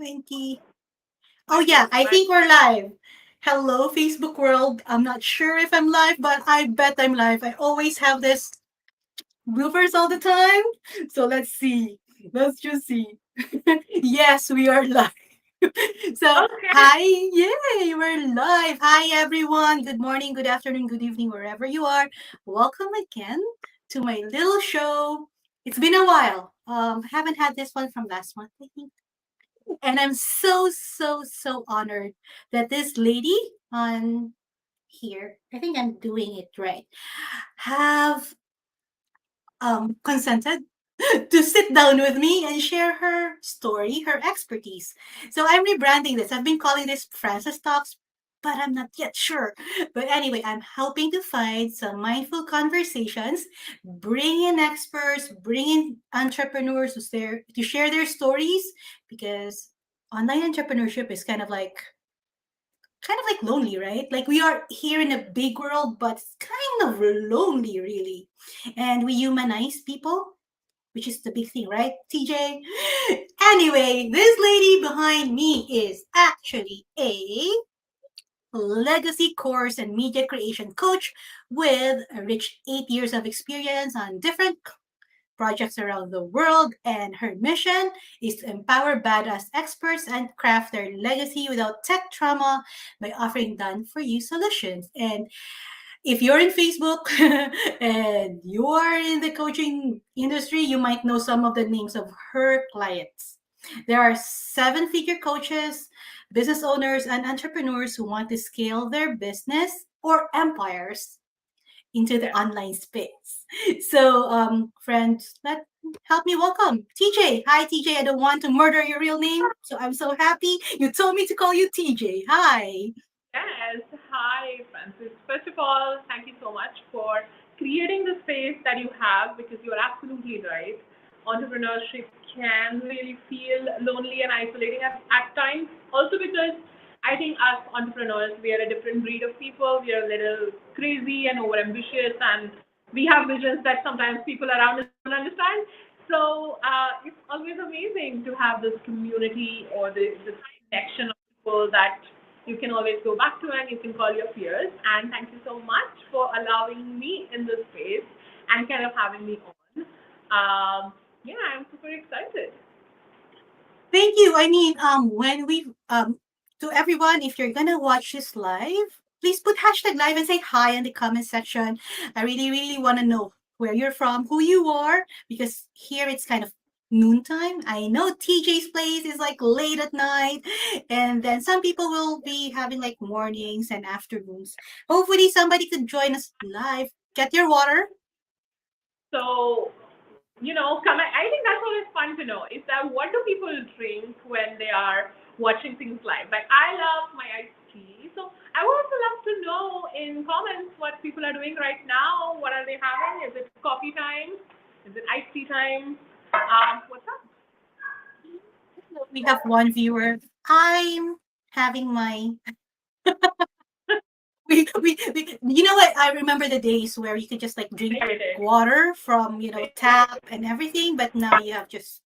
20. Oh, yeah, I think we're live. Hello, Facebook world. I'm not sure if I'm live, but I bet I'm live. I always have this bloopers all the time. So let's see. Let's just see. Yes, we are live. So, Okay. hi. Yay, we're live. Hi, everyone. Good morning, good afternoon, good evening, wherever you are. Welcome again to my little show. It's been a while. Haven't had this one from last month, I think. And I'm so honored that this lady on here, I think I'm doing it right, have consented to sit down with me and share her story, her expertise. So I'm rebranding this. I've been calling this Francis Talks, but I'm not yet sure. But anyway, I'm helping to find some mindful conversations, bring in experts, bring in entrepreneurs to share their stories because online entrepreneurship is kind of like lonely, right? Like we are here in a big world, but it's kind of lonely, really. And we humanize people, which is the big thing, right, TJ? Anyway, this lady behind me is actually a legacy course and media creation coach with a rich 8 years of experience on different projects around the world, and her mission is to empower badass experts and craft their legacy without tech trauma by offering done for you solutions. And if you're in Facebook and you are in the coaching industry, you might know some of the names of her clients. There are seven-figure coaches, business owners, and entrepreneurs who want to scale their business or empires into the Yeah. online space. So, friends, let help me welcome TJ. Hi, TJ. I don't want to murder your real name, so I'm so happy you told me to call you TJ. Hi. Yes. Hi, Francis. First of all, thank you so much for creating the space that you have because you are absolutely right. Entrepreneurship can really feel lonely and isolating at times. Also, because I think us entrepreneurs, we are a different breed of people. We are a little crazy and overambitious, and we have visions that sometimes people around us don't understand. So it's always amazing to have this community or this connection of people that you can always go back to and you can call your peers. And thank you so much for allowing me in this space and kind of having me on. Yeah, I'm super excited. Thank you. I mean, when we to everyone, if you're gonna watch this live, please put hashtag live and say hi in the comment section. I really want to know where you're from, who you are, because here it's kind of noontime. I know TJ's place is like late at night, and then some people will be having like mornings and afternoons. Hopefully, somebody could join us live. Get your water. So, comment. I think that's always fun to know is that what do people drink when they are watching things live? Like, I love my iced tea. So, I would also love to know in comments what people are doing right now. What are they having? Is it coffee time? Is it iced tea time? What's up? We have one viewer. I'm having my you know what, I remember the days where you could just like drink Hydrated. water from tap and everything, but now you have just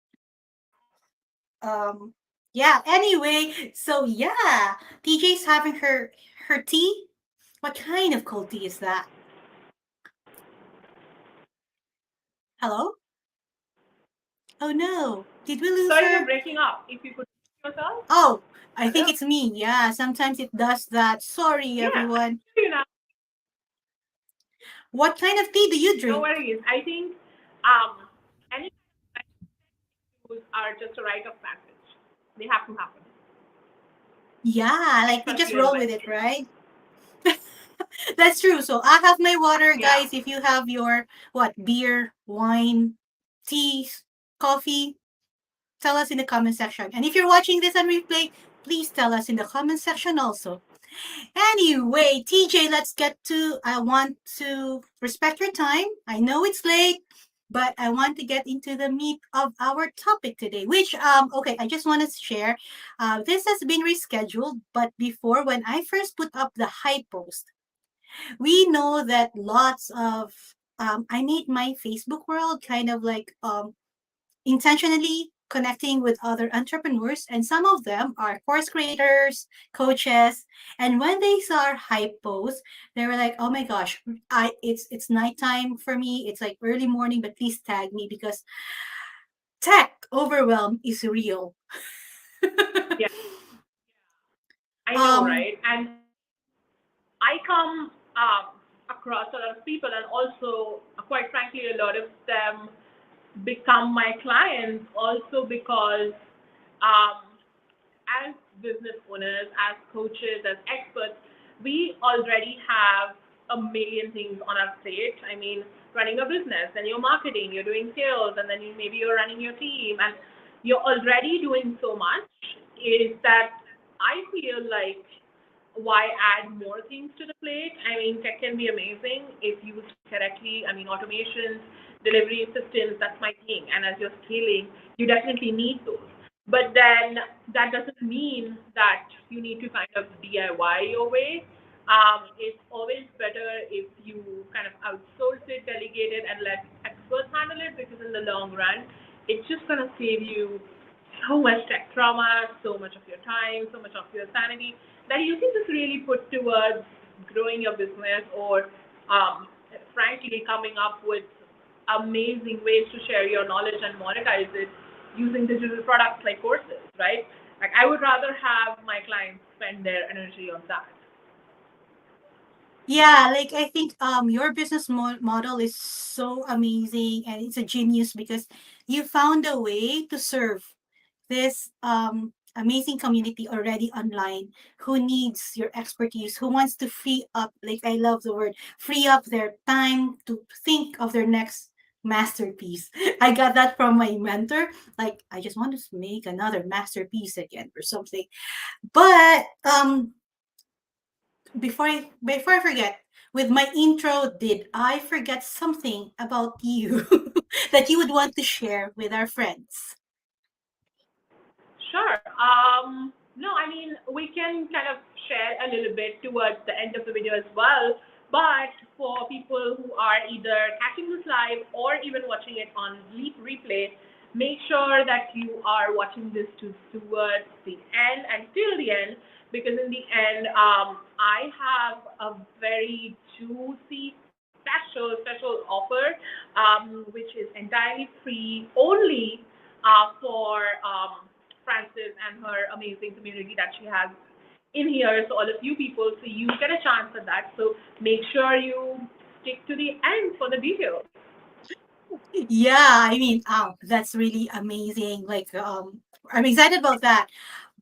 um yeah, anyway, so yeah, TJ's having her tea. What kind of cold tea is that? Hello? Oh no, did we lose Sorry, you're her? breaking up. If you could yourself. Oh, I think Hello? it's me. Yeah, sometimes it does that. Sorry, Yeah, I everyone. can hear you now. What kind of tea do you No drink? worries. I think any issues are just a rite of passage. They have to happen. Yeah, like we Trust just your roll with it, invention. right? That's true. So I have my water, Yeah. guys. If you have your what beer, wine, teas, coffee, tell us in the comment section. And if you're watching this on replay, please tell us in the comment section also. Anyway, TJ, let's get to. I want to respect your time. I know it's late, but I want to get into the meat of our topic today. Which okay, I just want to share. This has been rescheduled, but before when I first put up the hype post, we know that lots of I made my Facebook world kind of like intentionally connecting with other entrepreneurs, and some of them are course creators, coaches, and when they saw our hype post, they were like, "Oh my gosh, it's nighttime for me. It's like early morning, but please tag me because tech overwhelm is real." Yeah, I know, um, right? And I come across a lot of people, and also, quite frankly, a lot of them become my clients also because um, as business owners, as coaches, as experts, we already have a million things on our plate. I mean, running a business, and you're marketing, you're doing sales, and then maybe you're running your team, and you're already doing so much. Is that I feel like why add more things to the plate? I mean, tech can be amazing if used correctly. I mean, automations, delivery systems, that's my thing. And as you're scaling, you definitely need those. But then that doesn't mean that you need to kind of DIY your way. It's always better if you kind of outsource it, delegate it, and let experts handle it because in the long run, it's just going to save you so much tech trauma, so much of your time, so much of your sanity that you can just really put towards growing your business or, um, frankly, coming up with amazing ways to share your knowledge and monetize it using digital products like courses, right? Like I would rather have my clients spend their energy on that. Yeah, like I think your business model is so amazing and it's a genius because you found a way to serve this amazing community already online who needs your expertise, who wants to free up, like I love the word, free up their time to think of their next masterpiece. I got that from my mentor. Like I just want to make another masterpiece again or something. But before I forget, with my intro, did I forget something about you that you would want to share with our friends? Sure. No, I mean, we can kind of share a little bit towards the end of the video as well. But for people who are either catching this live or even watching it on replay, make sure that you are watching this towards the end and till the end, because in the end, I have a very juicy, special offer, which is entirely free only for Frances and her amazing community that she has in here. So all of you people, so you get a chance at that. So make sure you stick to the end for the details. Yeah, I mean, that's really amazing. Like, I'm excited about that.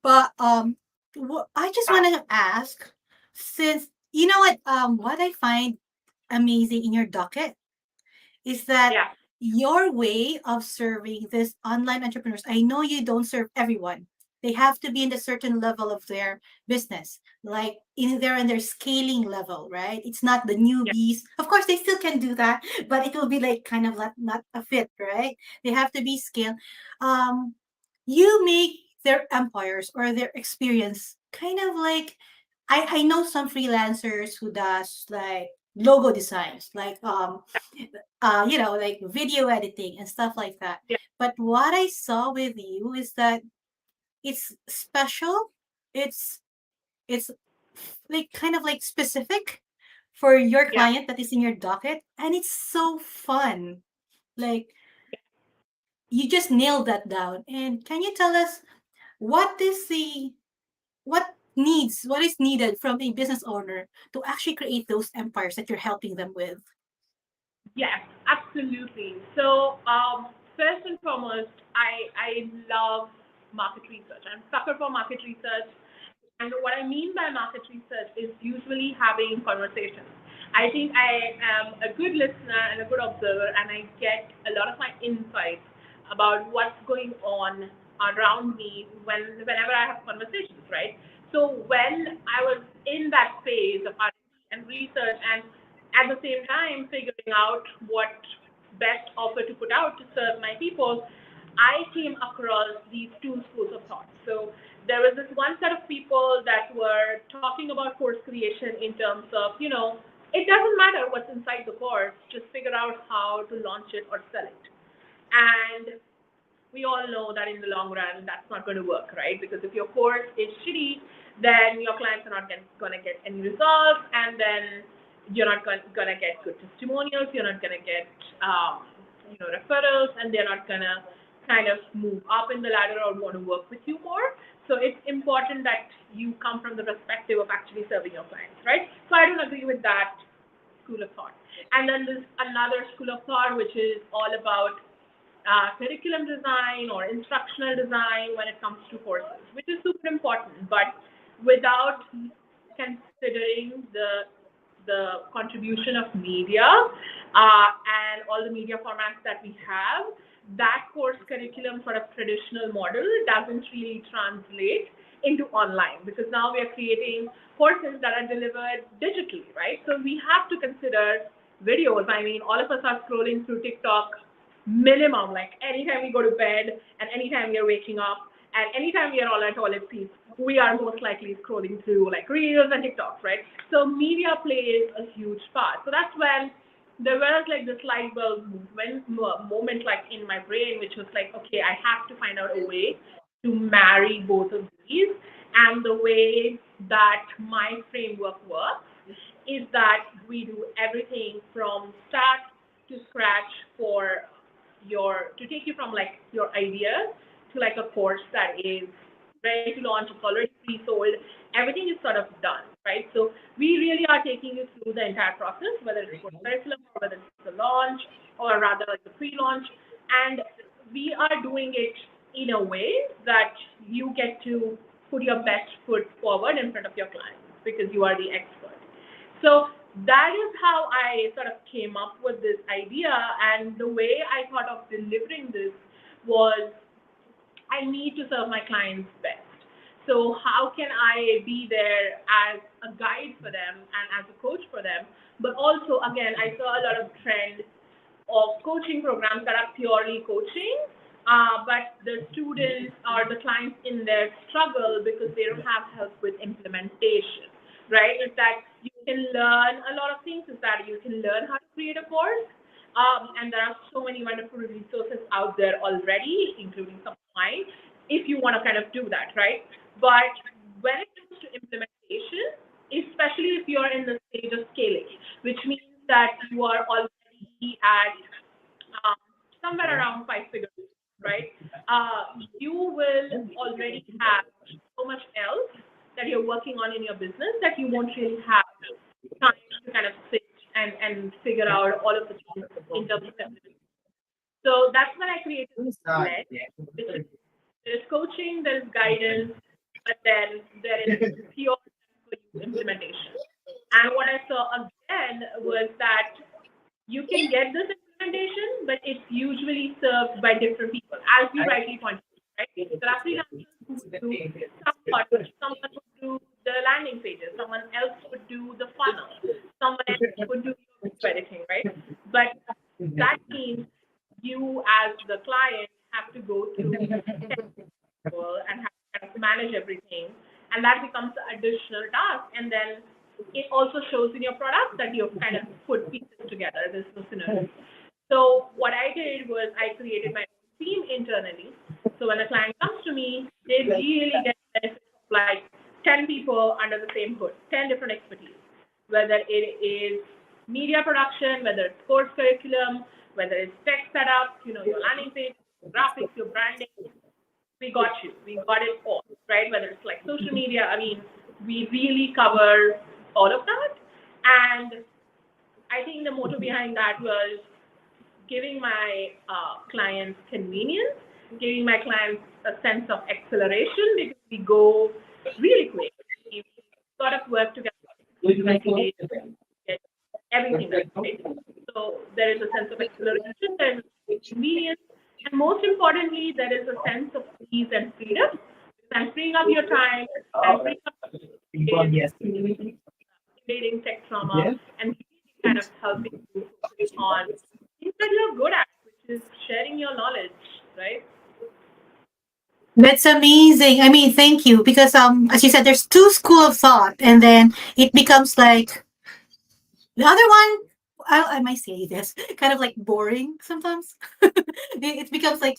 But I just want to ask, since you know what I find amazing in your docket is that Yeah, your way of serving this online entrepreneurs, I know you don't serve everyone. They have to be in a certain level of their business, like in their scaling level, right? It's not the yeah, newbies. Of course, they still can do that, but it will be like kind of like not a fit, right? They have to be scaled. Um, you make their empires or their experience kind of like I know some freelancers who does like logo designs, like like video editing and stuff like that. yeah, But what I saw with you is that it's special. It's it's like kind of like specific for your yeah. client that is in your docket, and it's so fun. Like you just nailed that down. And can you tell us what is the what is needed from a business owner to actually create those empires that you're helping them with? Yes, absolutely. So, first and foremost, I love market research. I'm sucker for market research. And what I mean by market research is usually having conversations. I think I am a good listener and a good observer, and I get a lot of my insights about what's going on around me whenever I have conversations, right? So when I was in that phase of R&D and research, and at the same time figuring out what best offer to put out to serve my people, I came across these two schools of thought. So there was this one set of people that were talking about course creation in terms of, it doesn't matter what's inside the course, just figure out how to launch it or sell it. And we all know that in the long run, that's not going to work, right? Because if your course is shitty, then your clients are not going to get any results, and then you're not going to get good testimonials, you're not going to get, referrals, and they're not going to kind of move up in the ladder or want to work with you more. So it's important that you come from the perspective of actually serving your clients, right? So I don't agree with that school of thought. And then there's another school of thought, which is all about curriculum design or instructional design when it comes to courses, which is super important, but without considering the contribution of media and all the media formats that we have, that course curriculum sort of traditional model doesn't really translate into online, because now we are creating courses that are delivered digitally, right? So we have to consider videos. I mean, all of us are scrolling through TikTok minimum, like anytime we go to bed and anytime we are waking up and anytime we are on our toilet seats, we are most likely scrolling through like Reels and TikToks, right? So media plays a huge part. So that's when there was like this light bulb moment like in my brain, which was like, okay, I have to find out a way to marry both of these. And the way that my framework works is that we do everything from start to scratch for to take you from like your idea to like a course that is ready to launch, it's already pre-sold, everything is sort of done, right? So we really are taking you through the entire process, whether it's course curriculum or whether it's the launch or rather like the pre-launch, and we are doing it in a way that you get to put your best foot forward in front of your clients because you are the expert. So that is how I sort of came up with this idea, and the way I thought of delivering this was I need to serve my clients best. So how can I be there as a guide for them and as a coach for them? But also, again, I saw a lot of trend of coaching programs that are purely coaching, but the students or the clients in there struggle because they don't have help with implementation, right? Is that you can learn a lot of things, is that you can learn how to create a course, and there are so many wonderful resources out there already, including some of mine, if you want to kind of do that, right? But when it comes to implementation, especially if you're in the stage of scaling, which means that you are already at somewhere around 5 figures, right? You will already have so much else that you're working on in your business that you won't really have time to kind of sit and figure out all of the things in terms of implementation. So that's when I created this blend, which is there is coaching, there is guidance, but then there is pure implementation. And what I saw again was that you can get this implementation, but it's usually served by different people, as you rightly pointed out, right? There are freelancers who would do some part, someone would do the landing pages, someone else would do the funnel, someone else would do editing, right? But that means you as the client have to go through and have to kind of manage everything, and that becomes the additional task. And then it also shows in your product that you've kind of put pieces together. There's no synergy. So what I did was I created my own team internally. So when a client comes to me, they really get the benefit of like 10 people under the same hood, 10 different expertise, whether it is media production, whether it's course curriculum, whether it's tech setup, your landing page, graphics, your branding. We got you. We got it all, right? Whether it's like social media, I mean, we really cover all of that. And I think the motto behind that was giving my clients convenience, giving my clients a sense of acceleration because we go really quick. We sort of work together to get everything right. So there is a sense of acceleration, there is a sense of convenience, and most importantly, there is a sense of ease and freedom. And freeing up your time and freeing up invading tech trauma and kind of helping you focus on things that you're good at, which is sharing your knowledge, right? That's amazing. I mean, thank you. Because as you said, there's two school of thought, and then it becomes like the other one I might say this, kind of like boring sometimes. It becomes like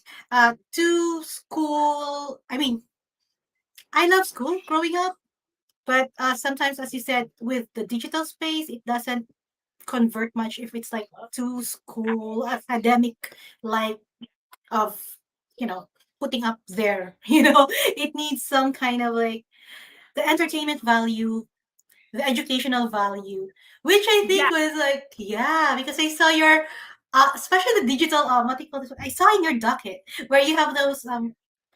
too school. I mean, I love school growing up, but sometimes, as you said, with the digital space, it doesn't convert much if it's like too school academic, like of you know putting up there. It needs some kind of like the entertainment value, the educational value, which I think Yeah, was like, yeah, because I saw your, especially the digital, what do you call this? I saw in your docket where you have those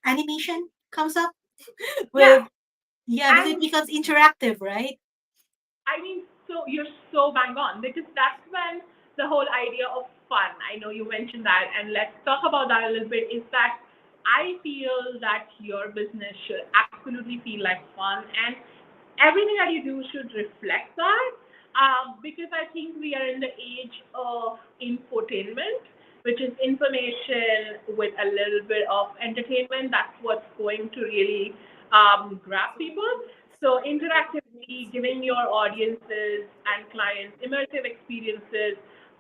animation comes up yeah. with, yeah, because it And becomes interactive, right? I mean, so you're so bang on because that's when the whole idea of fun, I know you mentioned that, and let's talk about that a little bit, is that I feel that your business should absolutely feel like fun and everything that you do should reflect that because I think we are in the age of infotainment, which is information with a little bit of entertainment. That's what's going to really grab people. So, interactivity, giving your audiences and clients immersive experiences,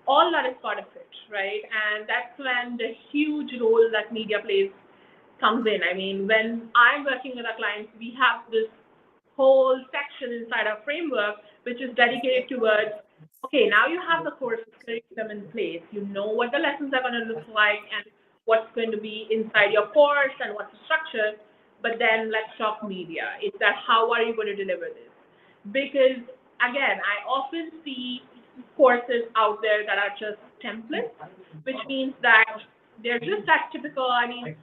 all that is part of it, right? And that's when the huge role that media plays comes in. I mean, when I'm working with our clients, we have this whole section inside our framework which is dedicated towards okay, now you have the course curriculum in place. You know what the lessons are going to look like and what's going to be inside your course and what's the structure. But then let's talk media. It's that how are you going to deliver this? Because again, I often see courses out there that are just templates, which means that they're just that typical. I mean,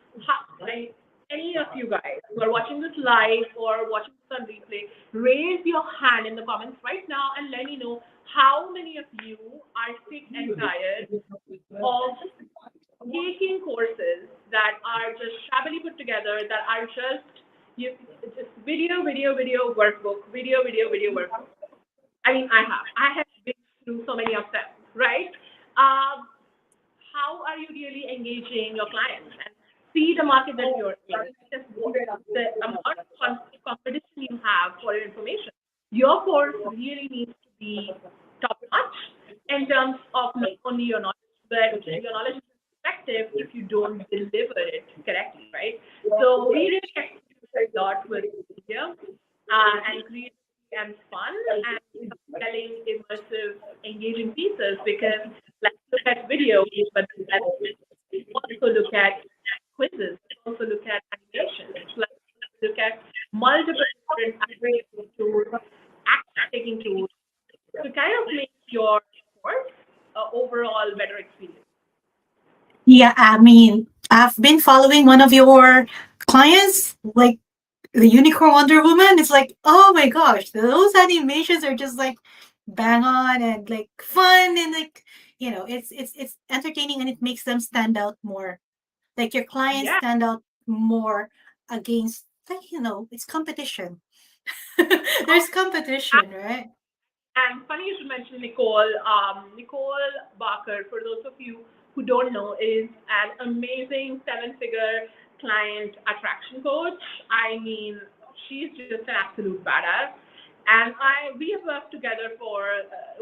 like any of you guys who are watching this live or watching this on replay, raise your hand in the comments right now and let me know how many of you are sick and tired of taking courses that are just shabbily put together, that are just video workbook, video workbook. I mean, I have been through so many of them, right? Um, how are you really engaging your clients and see the market that you're in? Just what the amount of competition you have for your information. Your course really needs to be top notch in terms of not only your knowledge, but your knowledge is effective if you don't deliver it correctly, right? So we really experiment a lot with media and creativity and fun and telling immersive, engaging pieces because let's look at video, but let's also look at quizzes, let's also look at animations, let's look at multiple different application tools, action taking tools to kind of make your course overall better experience. Yeah, I mean, I've been following one of your clients, like the Unicorn Wonder Woman. It's like, oh my gosh, those animations are just like bang on and like fun and like it's entertaining and it makes them stand out more. Like your clients Yeah. stand out more against like it's competition. Oh, There's competition, right? and funny you should mention Nicole. Nicole Barker, for those of you who don't know, is an amazing seven-figure client attraction coach. I mean, she's just an absolute badass. And we have worked together for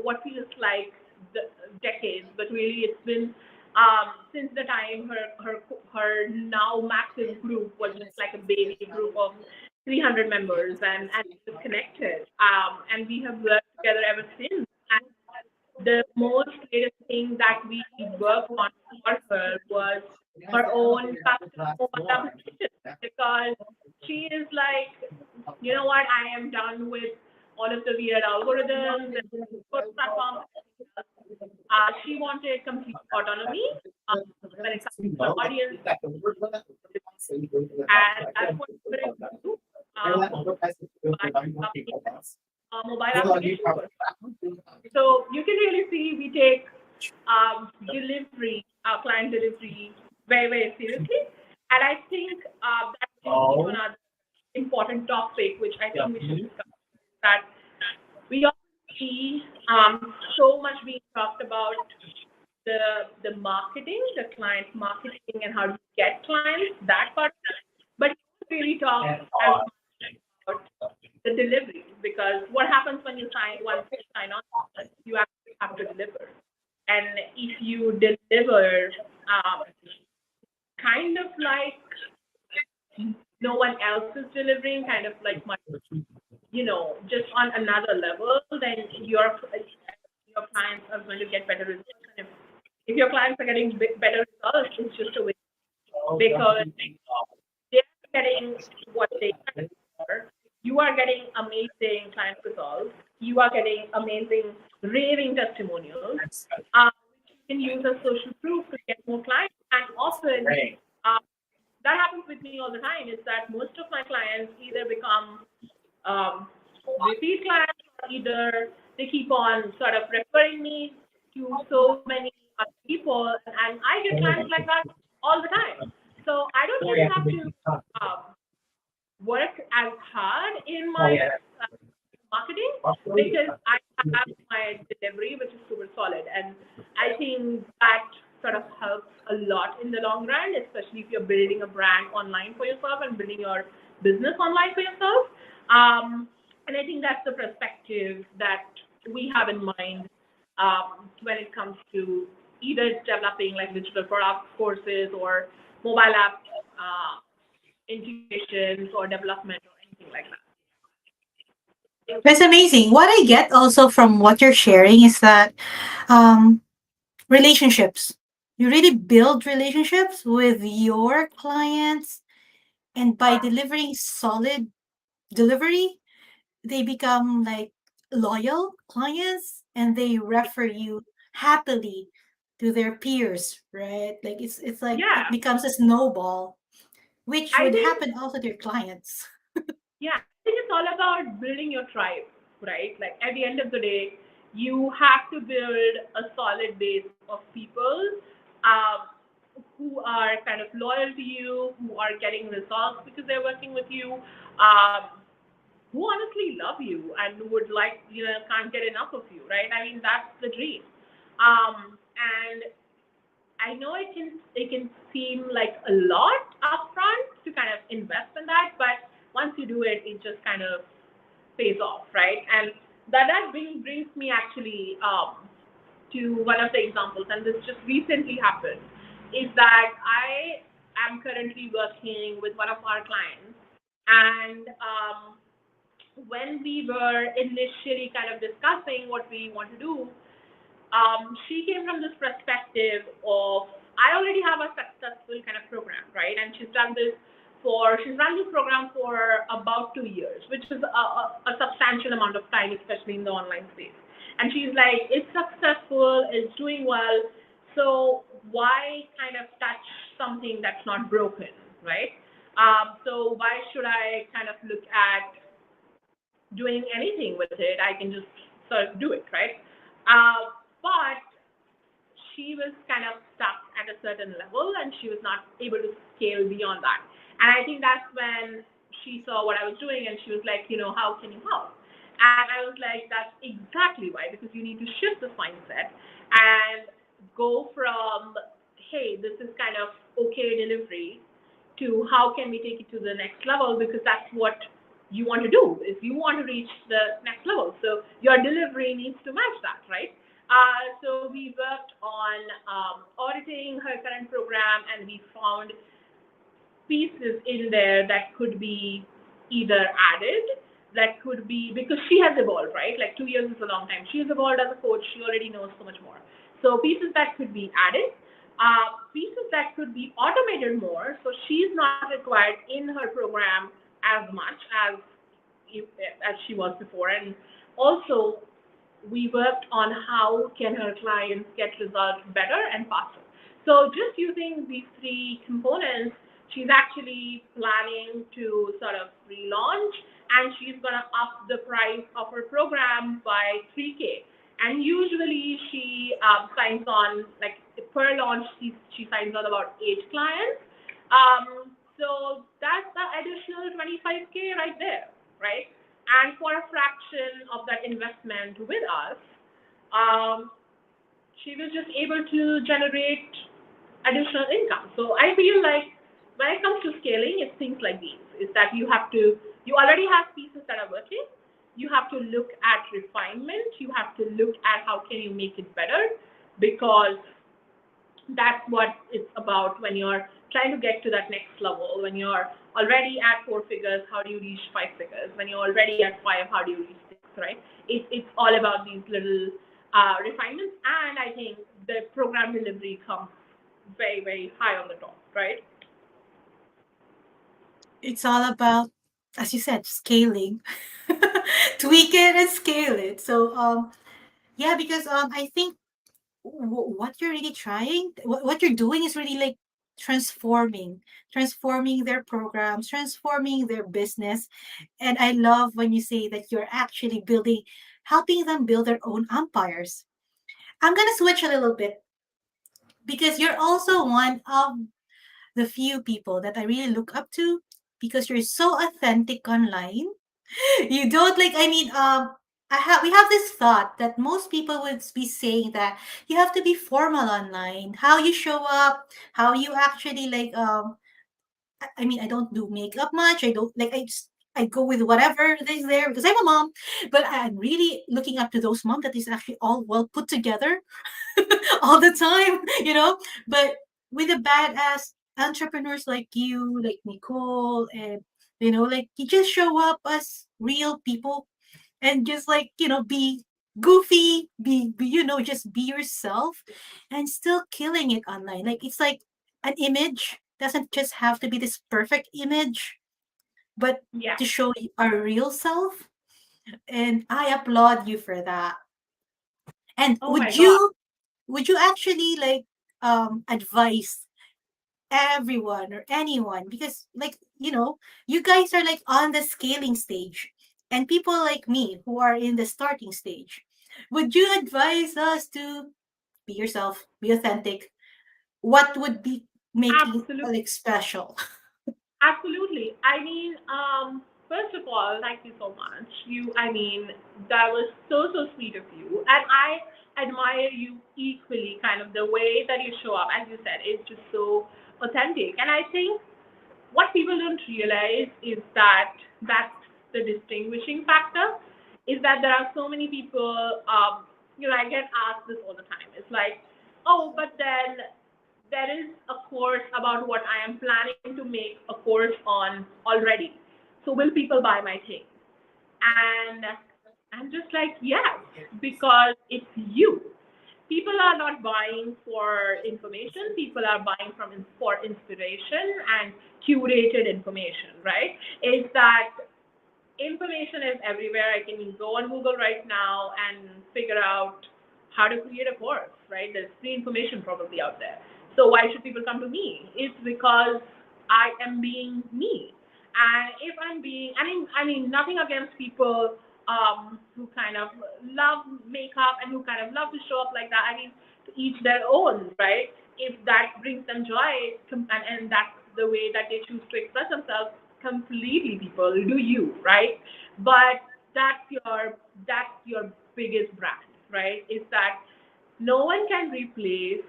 what feels like decades, but really it's been since the time her now massive group was just like a baby group of 300 members and was connected. And we have worked together ever since. And the most latest thing that we worked on for her was her own custom mobile application because she is like, you know what, I am done with all of the weird algorithms and platforms. She wanted complete autonomy uh, when it comes to her audience, and that's what we're going to do by developing a mobile application for her. So you can really see we take delivery, client delivery, very, very seriously. And I think that brings me to another important topic, which I think we should discuss, that we also see so much being talked about the marketing, the client marketing, and how to get clients, that part. But you don't really talk as much about the delivery because what happens when you sign once you sign on, you actually have to deliver. and if you deliver kind of like no one else is delivering, kind of like my, just on another level, then your clients are going to get better results. And if your clients are getting better results, it's just a win because they're getting what they can for. You are getting amazing client results. You are getting amazing raving testimonials, which you can use as social proof to get more clients. And often, that happens with me all the time. Is that most of my clients either become um, repeat clients, or either they keep on sort of referring me to so many other people, and I get clients like that all the time. So I don't really have to um, work as hard in my marketing because I have my delivery, which is super solid. And I think that sort of helps a lot in the long run, especially if you're building a brand online for yourself and building your business online for yourself. And I think that's the perspective that we have in mind when it comes to either developing like digital product courses or mobile app integrations or development or anything like that. That's amazing. What I get also from what you're sharing is that um, relationships. You really build relationships with your clients, and by delivering solid delivery, they become like loyal clients and they refer you happily to their peers, right? Like it's like it Yeah, becomes a snowball, which I would think happen also to your clients. Yeah, I think it's all about building your tribe, right? Like at the end of the day, you have to build a solid base of people um, who are kind of loyal to you, who are getting results because they're working with you, who honestly love you and would like, can't get enough of you, right? I mean, that's the dream. And I know it can seem like a lot upfront to kind of invest in that, but once you do it, it just kind of pays off, right? And that brings me actually to one of the examples, and this just recently happened, is that I am currently working with one of our clients, and when we were initially kind of discussing what we want to do, she came from this perspective of I already have a successful kind of program, right? And she's run this program for about 2 years, which is a substantial amount of time, especially in the online space. And she's like, it's successful, it's doing well, so why kind of touch something that's not broken, right? So why should I kind of look at doing anything with it? I can just sort of do it, right? But she was kind of stuck at a certain level and she was not able to scale beyond that. And I think that's when she saw what I was doing and she was like, how can you help? And I was like, that's exactly why, because you need to shift this mindset and go from, hey, this is kind of okay delivery to how can we take it to the next level, because that's what you want to do is you want to reach the next level. So your delivery needs to match that, right? So we worked on auditing her current program, and we found pieces in there that could be either added, that could be because she has evolved, right? Like 2 years is a long time. She has evolved as a coach. She already knows so much more. So pieces that could be added, pieces that could be automated more. So she's not required in her program as much as she was before, and also we worked on how can her clients get results better and faster. So just using these three components, she's actually planning to sort of relaunch, and she's going to up the price of her program by 3K. And usually she signs on, like per launch, she signs on about 8 clients. So that's the additional 25K right there, right? And for a fraction of that investment with us, um, she was just able to generate additional income. So I feel like when it comes to scaling, it's things like these, is that you already have pieces that are working. You have to look at refinement. You have to look at how can you make it better. because that's what it's about when you're trying to get to that next level. When you're already at four figures, how do you reach five figures? When you're already at five, how do you reach six, right? It's all about these little refinements, and I think the program delivery comes very, very high on the top, right? It's all about, as you said, scaling. Tweak it and scale it. So yeah, because I think what you're really trying, what you're doing is really like transforming their programs, transforming their business. And I love when you say that you're actually helping them build their own empires. I'm gonna switch a little bit because you're also one of the few people that I really look up to because you're so authentic online. You don't like, I mean, we have this thought that most people would be saying that you have to be formal online, how you show up, how you actually like, I mean, I don't do makeup much. I don't like, I go with whatever is there because I'm a mom, but I'm really looking up to those mom that is actually all well put together all the time, But with the badass entrepreneurs like you, like Nicole, and like you just show up as real people and just like be goofy, just be yourself, and still killing it online. Like it's like an image doesn't just have to be this perfect image, but Yeah. to show our real self. And I applaud you for that. And Oh my would God. you actually like advise everyone or anyone, because like you guys are like on the scaling stage and people like me who are in the starting stage, would you advise us to be yourself, be authentic? What would be making Absolutely. like special? Absolutely. I mean, first of all, thank you so much. I mean, that was so, so sweet of you. And I admire you equally, kind of the way that you show up. As you said, it's just so authentic. And I think what people don't realize is that that's the distinguishing factor, is that there are so many people, I get asked this all the time. It's like, oh, but then there is a course about what I am planning to make a course on already. So will people buy my thing? And I'm just like, yes, because it's you. People are not buying for information. People are buying for inspiration and curated information, right? Is that information is everywhere. I can go on Google right now and figure out how to create a course, right? There's free information probably out there. So why should people come to me? It's because I am being me. And if I'm being, I mean, nothing against people who kind of love makeup and who kind of love to show up like that. I mean, to each their own, right? If that brings them joy, and that's the way that they choose to express themselves, completely, people, do you, right? But that's your biggest brand, right? Is that no one can replace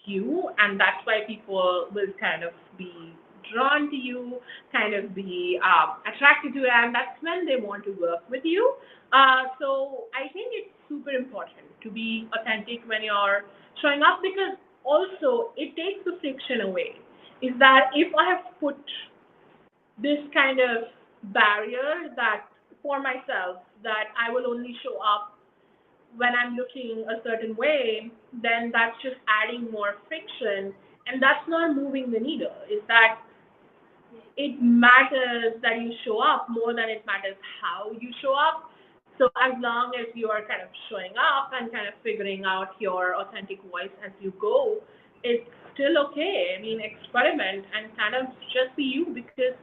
you, and that's why people will kind of be drawn to you, kind of be attracted to you, and that's when they want to work with you. So I think it's super important to be authentic when you're showing up, because also it takes the friction away. Is that if I have put this kind of barrier that for myself, that I will only show up when I'm looking a certain way, then that's just adding more friction, and that's not moving the needle. Is that it matters that you show up more than it matters how you show up. So as long as you are kind of showing up and kind of figuring out your authentic voice as you go, it's still okay. I mean, experiment and kind of just be you, because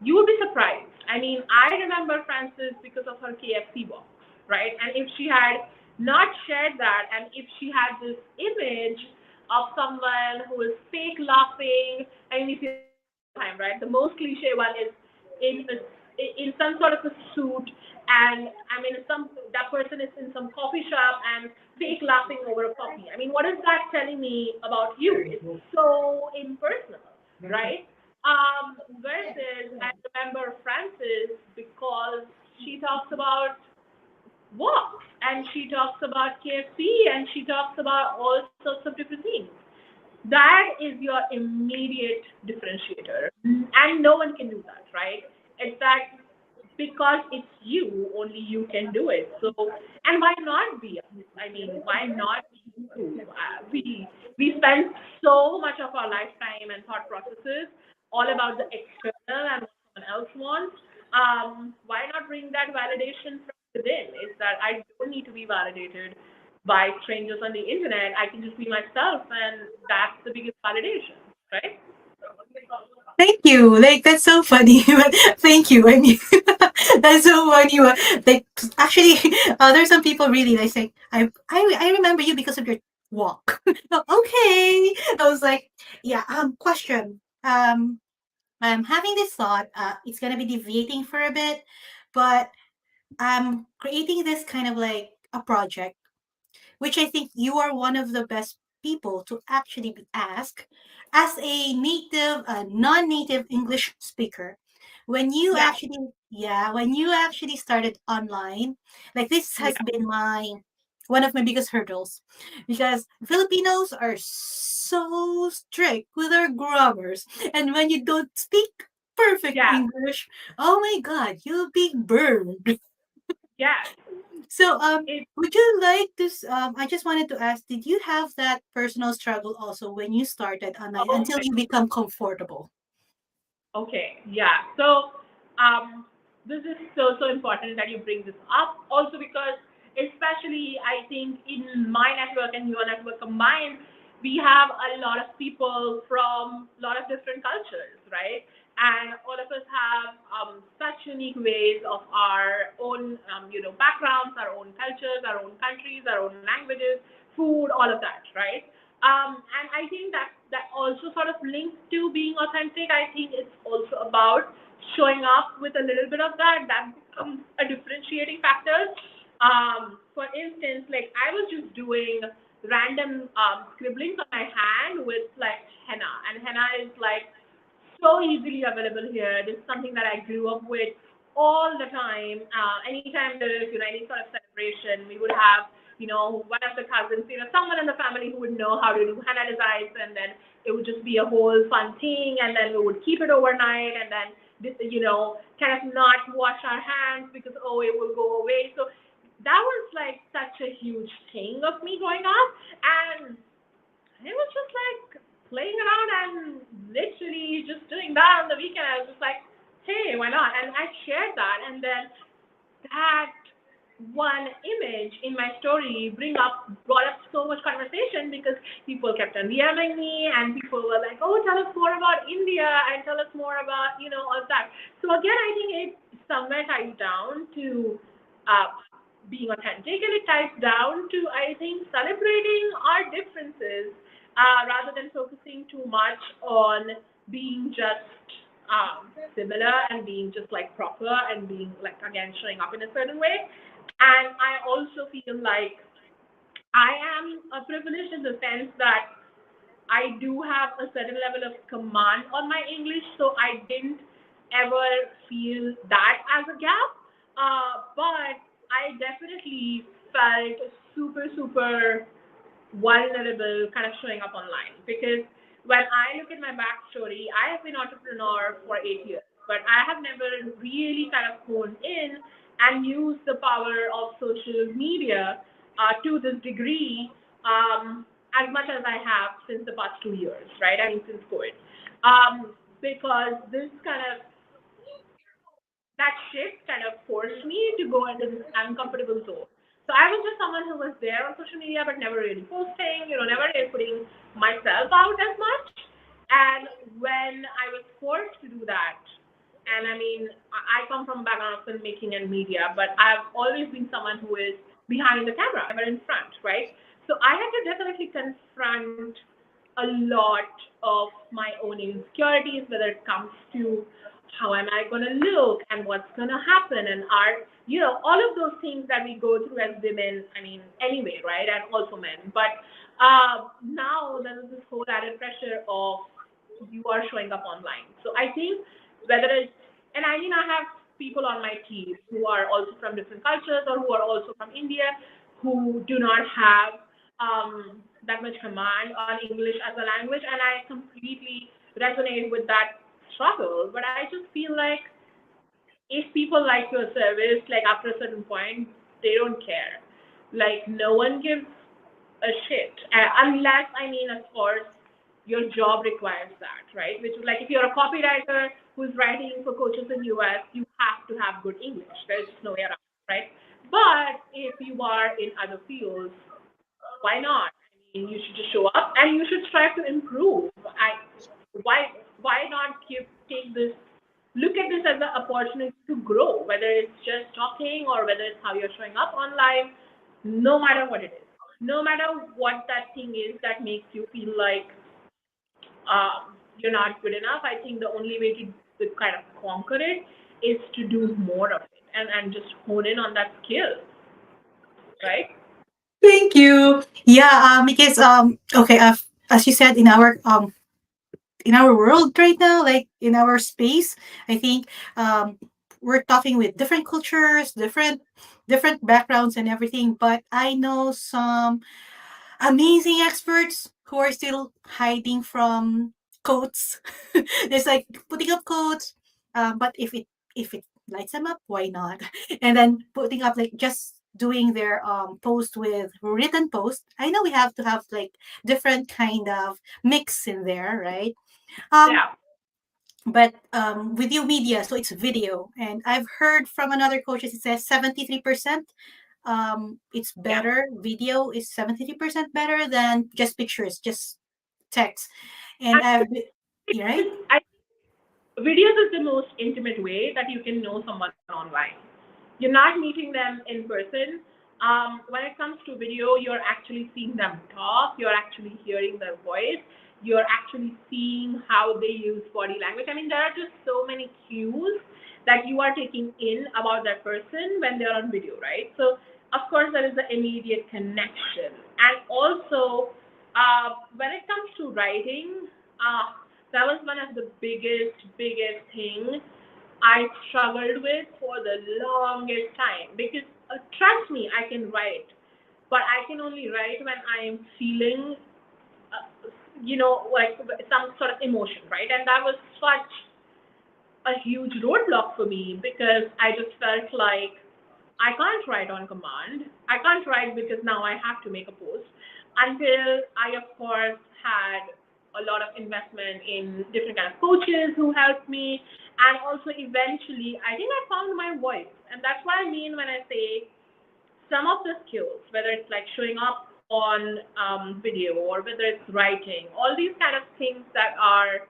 you will be surprised. I mean, I remember Frances because of her KFC box, right? And if she had not shared that, and if she had this image of someone who is fake laughing, I mean, if you time, right? The most cliche one is in some sort of a suit, and I mean, some that person is in some coffee shop and fake laughing over a coffee. I mean, what is that telling me about you? It's so impersonal, right? Versus I remember Frances because she talks about walks, and she talks about KFC, and she talks about all sorts of different things. That is your immediate differentiator, and no one can do that, right? It's that because it's you, only you can do it. So, and why not be us? I mean, why not you? We spend so much of our lifetime and thought processes all about the external and what someone else wants. Why not bring that validation from within? Is that I don't need to be validated by strangers on the internet. I can just be myself, and that's the biggest validation, right? Thank you. Like that's so funny. But thank you. I mean, that's so funny. Like actually, there's some people really like say, I remember you because of your walk. Okay. I was like, yeah. Question. I'm having this thought. It's gonna be deviating for a bit, but I'm creating this kind of like a project which I think you are one of the best people to actually be asked as a native, non-native English speaker. When you Yeah, actually, yeah, when you actually started online, like this has yeah, been one of my biggest hurdles because Filipinos are so strict with their grammars, and when you don't speak perfect yeah, English, oh my God, you'll be burned. yeah. So, It would you like to? I just wanted to ask: did you have that personal struggle also when you started online until okay. you become comfortable? Okay, yeah. So, this is so so important that you bring this up. Also because, especially I think in my network and your network combined, we have a lot of people from a lot of different cultures, right? And all of us have such unique ways of our own, backgrounds, our own cultures, our own countries, our own languages, food, all of that, right? And I think that also sort of links to being authentic. I think it's also about showing up with a little bit of that. That becomes a differentiating factor. For instance, like I was just doing random scribblings on my hand with like henna, and henna is like so easily available here. This is something that I grew up with all the time. Anytime there is, any sort of celebration, we would have, one of the cousins, someone in the family who would know how to do henna designs, and then it would just be a whole fun thing, and then we would keep it overnight, and then, kind of not wash our hands because, oh, it will go away. So that was like such a huge thing of me growing up. And it was just like playing around and literally just doing that on the weekend. I was just like, hey, why not? And I shared that, and then that one image in my story brought up so much conversation because people kept on DMing me, and people were like, oh, tell us more about India and tell us more about all of that. So again, I think it somewhere ties down to uh, being authentic, and it ties down to, I think, celebrating our differences rather than focusing too much on being just similar and being just like proper and being like again showing up in a certain way. And I also feel like I am privileged in the sense that I do have a certain level of command on my English, so I didn't ever feel that as a gap. But I definitely felt super, super vulnerable kind of showing up online because when I look at my backstory, I have been entrepreneur for 8 years, but I have never really kind of honed in and used the power of social media to this degree as much as I have since the past 2 years, right? I mean, since COVID. Because this kind of that shift kind of forced me to go into this uncomfortable zone. So I was just someone who was there on social media but never really posting, never really putting myself out as much. And when I was forced to do that, and I mean, I come from a background of filmmaking and media, but I've always been someone who is behind the camera, never in front, right? So I had to definitely confront a lot of my own insecurities, whether it comes to how am I going to look and what's going to happen and art, all of those things that we go through as women, I mean, anyway, right? And also men. But now there's this whole added pressure of you are showing up online. So I think whether it's, and I mean, I have people on my team who are also from different cultures or who are also from India, who do not have that much command on English as a language, and I completely resonate with that struggle. But I just feel like if people like your service, like after a certain point, they don't care. Like no one gives a shit, unless I mean, of course, your job requires that, right? Which is like if you're a copywriter who's writing for coaches in US, you have to have good English. There's just no way around, right? But if you are in other fields, why not? I mean, you should just show up and you should strive to improve. Why not take this, look at this as an opportunity to grow, whether it's just talking or whether it's how you're showing up online, no matter what it is, no matter what that thing is that makes you feel like you're not good enough. I think the only way to kind of conquer it is to do more of it and just hone in on that skill, right? Thank you. Yeah, because okay, as you said, in our world right now, like in our space, I think we're talking with different cultures, different backgrounds and everything. But I know some amazing experts who are still hiding from quotes. There's like putting up quotes, but if it lights them up, why not? And then putting up like just doing their post with written post. I know we have to have like different kind of mix in there, right? Um, Yeah. but with you media, so it's video, and I've heard from another coaches it says 73%. It's Yeah. better. Video is 73% better than just pictures, just text. And I've you're right. I videos is the most intimate way that you can know someone online. You're not meeting them in person. When it comes to video, you're actually seeing them talk, you're actually hearing their voice, you're actually seeing how they use body language. I mean, there are just so many cues that you are taking in about that person when they're on video, right? So, of course, there is the immediate connection. And also, when it comes to writing, that was one of the biggest thing I struggled with for the longest time because trust me, I can write, but I can only write when I am feeling, like some sort of emotion, right? And that was such a huge roadblock for me because I just felt like I can't write on command. I can't write because now I have to make a post until I, of course, had a lot of investment in different kind of coaches who helped me. And also eventually, I think I found my voice. And that's what I mean when I say some of the skills, whether it's like showing up on video or whether it's writing, all these kind of things that are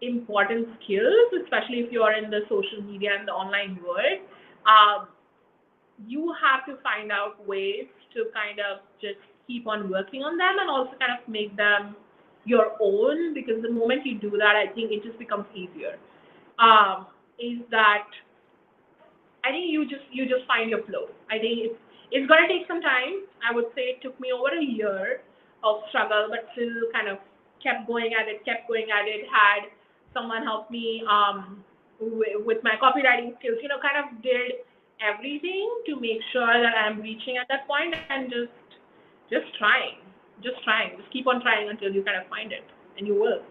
important skills, especially if you're in the social media and the online world. Um, you have to find out ways to kind of just keep on working on them and also kind of make them your own because the moment you do that, I think it just becomes easier. Is that I think you just find your flow. I think it's gonna take some time. I would say it took me over a year of struggle, but still kind of kept going at it. Had someone help me with my copywriting skills. Kind of did everything to make sure that I'm reaching at that point and just trying, just keep on trying until you kind of find it, and you will.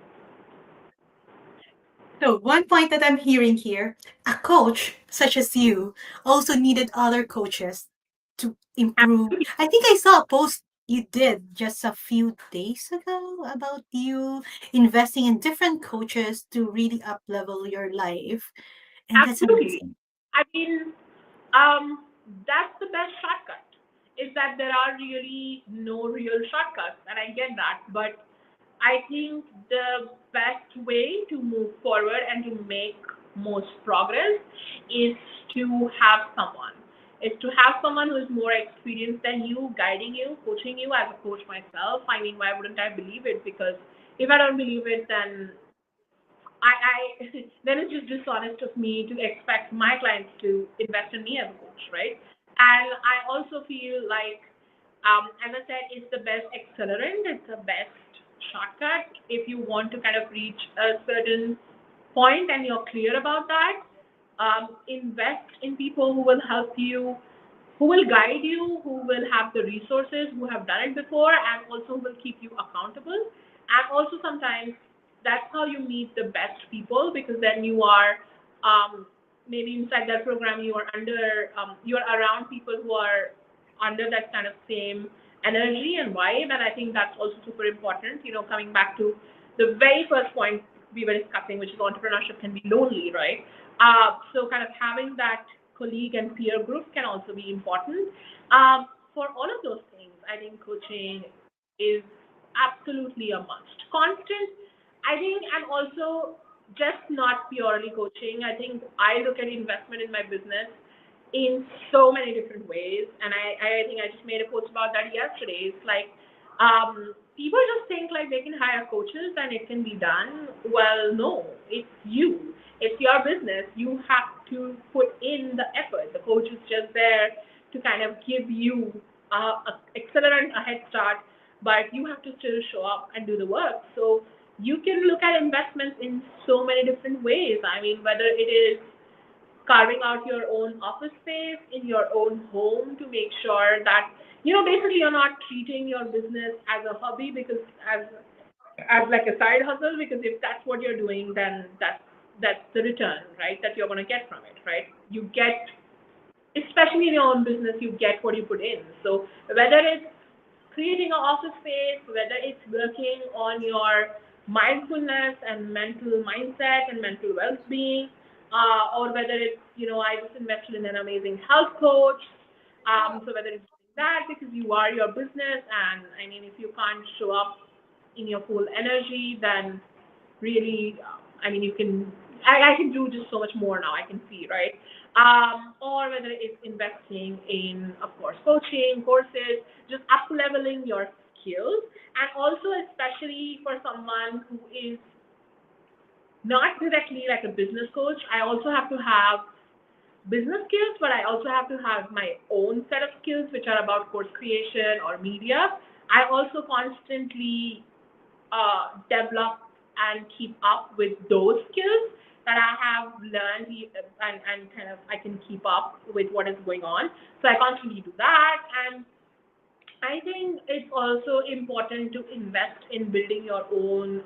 So one point that I'm hearing here, a coach such as you also needed other coaches to improve. Absolutely. I think I saw a post you did just a few days ago about you investing in different coaches to really up level your life. And that's Absolutely. amazing. I mean, um, that's the best shortcut. Is that there are really no real shortcuts, and I get that. But I think the best way to move forward and to make most progress is to have someone. Is to have someone who is more experienced than you, guiding you, coaching you as a coach myself. I mean, why wouldn't I believe it? Because if I don't believe it, then I then it's just dishonest of me to expect my clients to invest in me as a coach, right? And I also feel like, as I said, it's the best accelerant, it's the best shortcut if you want to kind of reach a certain point and you're clear about that. Invest in people who will help you, who will guide you, who will have the resources, who have done it before, and also will keep you accountable. And also sometimes that's how you meet the best people, because then you are maybe inside that program you are under you are around people who are under that kind of same energy and vibe. And I think that's also super important. Coming back to the very first point we were discussing, which is entrepreneurship can be lonely, right? So kind of having that colleague and peer group can also be important. For all of those things, I think coaching is absolutely a must. Constant, I think, and also just not purely coaching. I think I look at investment in my business in so many different ways. And I think I just made a post about that yesterday. It's like people just think like they can hire coaches and it can be done. Well, no, it's you. It's your business. You have to put in the effort. The coach is just there to kind of give you a accelerant, a head start, but you have to still show up and do the work. So you can look at investments in so many different ways. I mean, whether it is carving out your own office space in your own home to make sure that basically you're not treating your business as a hobby, because as like a side hustle, because if that's what you're doing, then that's the return, right, that you're going to get from it, right? You get, especially in your own business, you get what you put in. So whether it's creating an office space, whether it's working on your mindfulness and mental mindset and mental well-being, or whether it's, I just invested in an amazing health coach. So whether it's doing that because you are your business, and I mean, if you can't show up in your full energy, then really, I mean, I can do just so much more now. I can see, right? Or whether it's investing in, of course, coaching, courses, just up leveling your skills. And also, especially for someone who is not directly like a business coach, I also have to have business skills, but I also have to have my own set of skills, which are about course creation or media. I also constantly develop and keep up with those skills that I have learned, and kind of I can keep up with what is going on. So I constantly do that. And I think it's also important to invest in building your own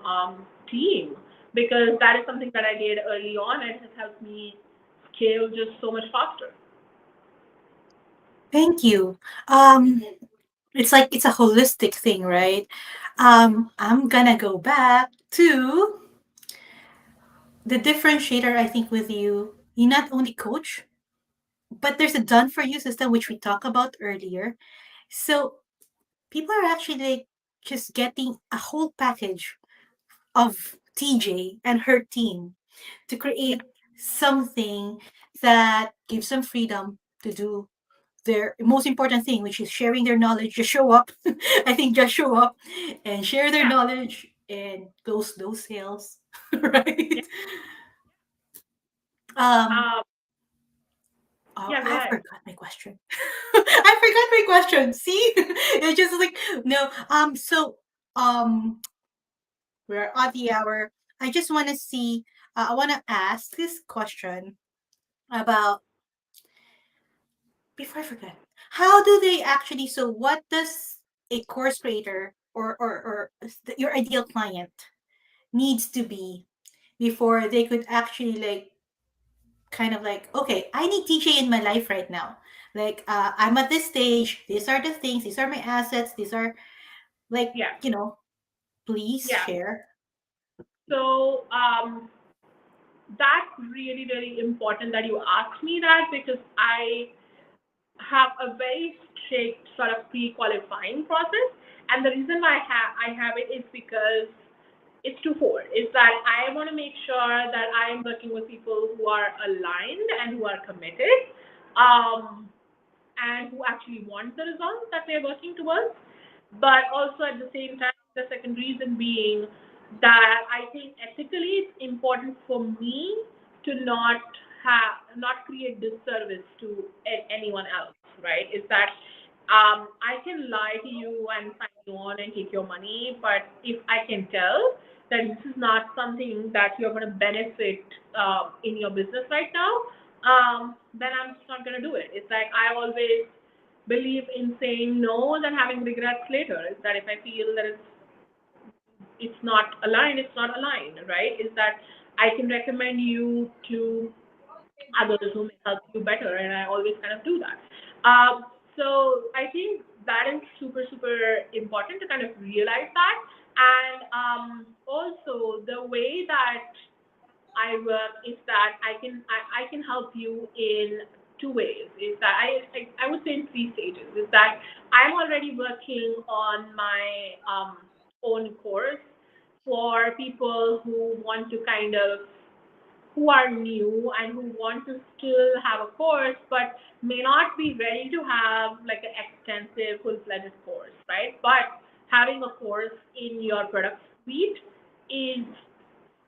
team, because that is something that I did early on, and it has helped me scale just so much faster. Thank you. It's like it's a holistic thing, right? I'm gonna go back to the differentiator, I think, with you. You not only coach, but there's a done for you system, which we talked about earlier. So people are actually like just getting a whole package of TJ and her team to Yeah, create something that gives them freedom to do their most important thing, which is sharing their knowledge. Just show up. I think just show up and share their yeah, knowledge and close those sales, yeah. right? Um, Um, oh, yeah, go I ahead. forgot my question. I forgot my question. See, it's just like no. So we're at the hour. I just want to see. I want to ask this question about before I forget. How do they actually? So, what does a course creator or your ideal client needs to be before they could actually like kind of like okay, I need TJ in my life right now. Like I'm at this stage. These are the things. These are my assets. These are like Yeah, please yeah. share. So that's really, really important that you ask me that, because I have a very strict sort of pre-qualifying process. And the reason why I have it is because it's twofold. Is that I want to make sure that I'm working with people who are aligned and who are committed, um, and who actually want the results that they're working towards. But also at the same time, the second reason being that I think ethically it's important for me to not create disservice to anyone else, right? Is that I can lie to you and sign you on and take your money, but if I can tell that this is not something that you're going to benefit in your business right now, then I'm just not going to do it. It's like I always believe in saying no than having regrets later. Is that if I feel that it's not aligned, it's not aligned, right? Is that I can recommend you to others who may help you better, and I always kind of do that. So I think that is super, super important to kind of realize that. And also the way that I work is that I can help you in two ways. Is that I would say in three stages. Is that I'm already working on my own course for people who want to kind of who are new and who want to still have a course but may not be ready to have like an extensive full-fledged course, right? But having a course in your product suite is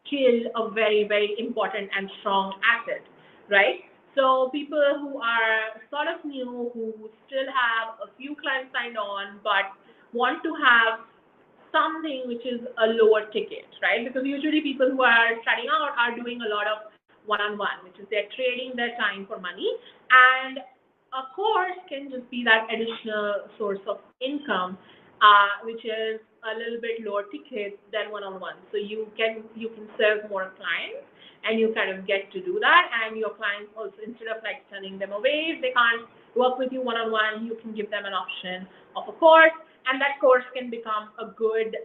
still a very, very important and strong asset, right? So people who are sort of new, who still have a few clients signed on, but want to have something which is a lower ticket, right? Because usually people who are starting out are doing a lot of one-on-one, which is they're trading their time for money. And a course can just be that additional source of income, which is a little bit lower ticket than one-on-one. So you can serve more clients and you kind of get to do that. And your clients also, instead of like turning them away, if they can't work with you one-on-one, you can give them an option of a course, and that course can become a good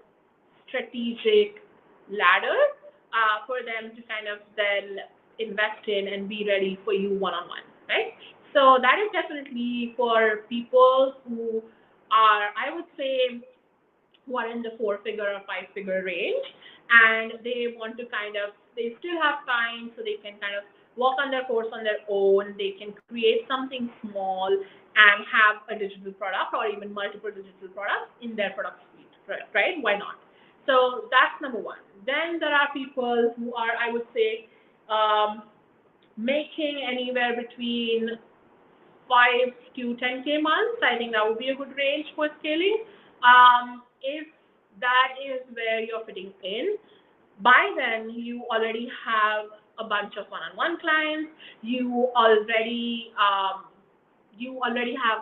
strategic ladder for them to kind of then invest in and be ready for you one-on-one, right? So that is definitely for people who are, I would say, who are in the four-figure or five-figure range, and they want to kind of, they still have time, so they can kind of work on their course on their own. They can create something small and have a digital product or even multiple digital products in their product suite, right? Why not? So that's number one. Then there are people who are, I would say, um, making anywhere between 5 to 10K months. I think that would be a good range for scaling. If that is where you're fitting in, by then you already have a bunch of one-on-one clients. You already have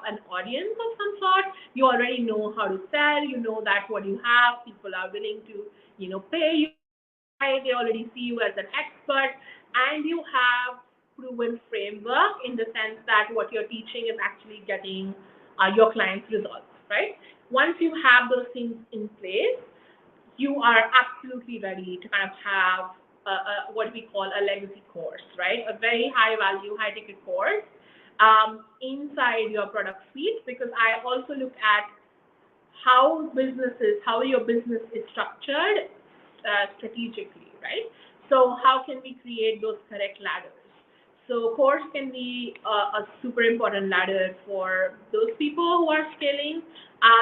an audience of some sort. You already know how to sell. You know that what you have, people are willing to, pay you. They already see you as an expert, and you have proven framework in the sense that what you're teaching is actually getting your clients results, right? Once you have those things in place, you are absolutely ready to kind of have what we call a legacy course, right? A very high value, high ticket course inside your product suite, because I also look at how your business is structured strategically, right? So how can we create those correct ladders? So course can be a super important ladder for those people who are scaling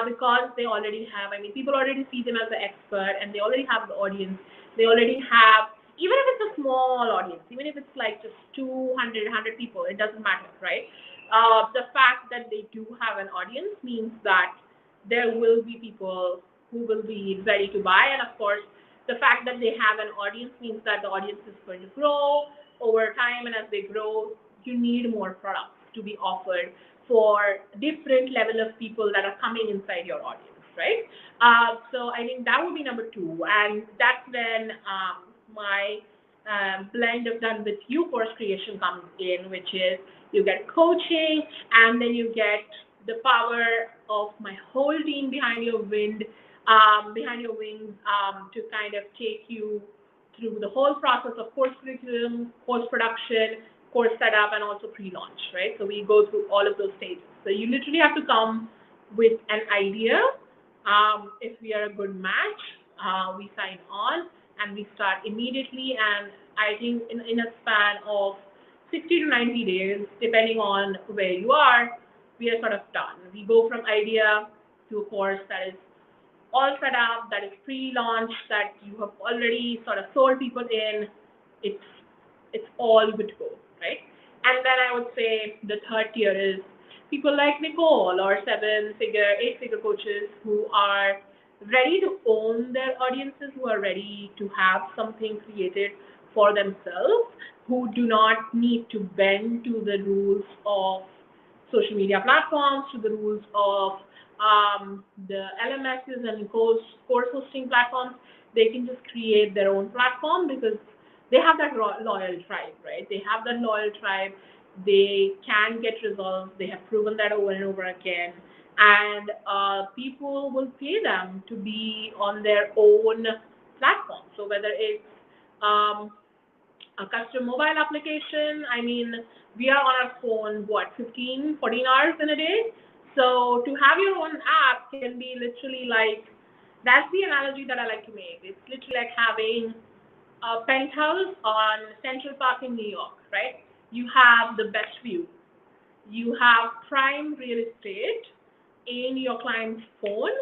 because they already have, I mean, people already see them as the expert and they already have the audience. They already have, even if it's a small audience, even if it's like just 200, 100 people, it doesn't matter, right? The fact that they do have an audience means that there will be people who will be ready to buy. And of course, the fact that they have an audience means that the audience is going to grow over time. And as they grow, you need more products to be offered for different level of people that are coming inside your audience, right? So I think that would be number two. And that's when my blend of done with you course creation comes in, which is you get coaching and then you get the power of my whole team behind your wings, to kind of take you through the whole process of course curriculum, course production, course setup, and also pre-launch, right? So we go through all of those stages. So you literally have to come with an idea. If we are a good match, we sign on and we start immediately. And I think in a span of 60 to 90 days, depending on where you are, we are sort of done. We go from idea to a course that is all set up, that is pre-launch, that you have already sort of sold people in. It's it's all good to go, right? And then I would say the third tier is people like Nicole or seven-figure, eight-figure coaches who are ready to own their audiences, who are ready to have something created for themselves, who do not need to bend to the rules of social media platforms, to the rules of the LMSs and course hosting platforms. They can just create their own platform because they have that loyal tribe, right? They have that loyal tribe. They can get results. They have proven that over and over again. And people will pay them to be on their own platform. So whether it's um, a custom mobile application. I mean, we are on our phone, what, 15, 14 hours in a day? So to have your own app can be literally like, that's the analogy that I like to make. It's literally like having a penthouse on Central Park in New York, right? You have the best view. You have prime real estate in your client's phone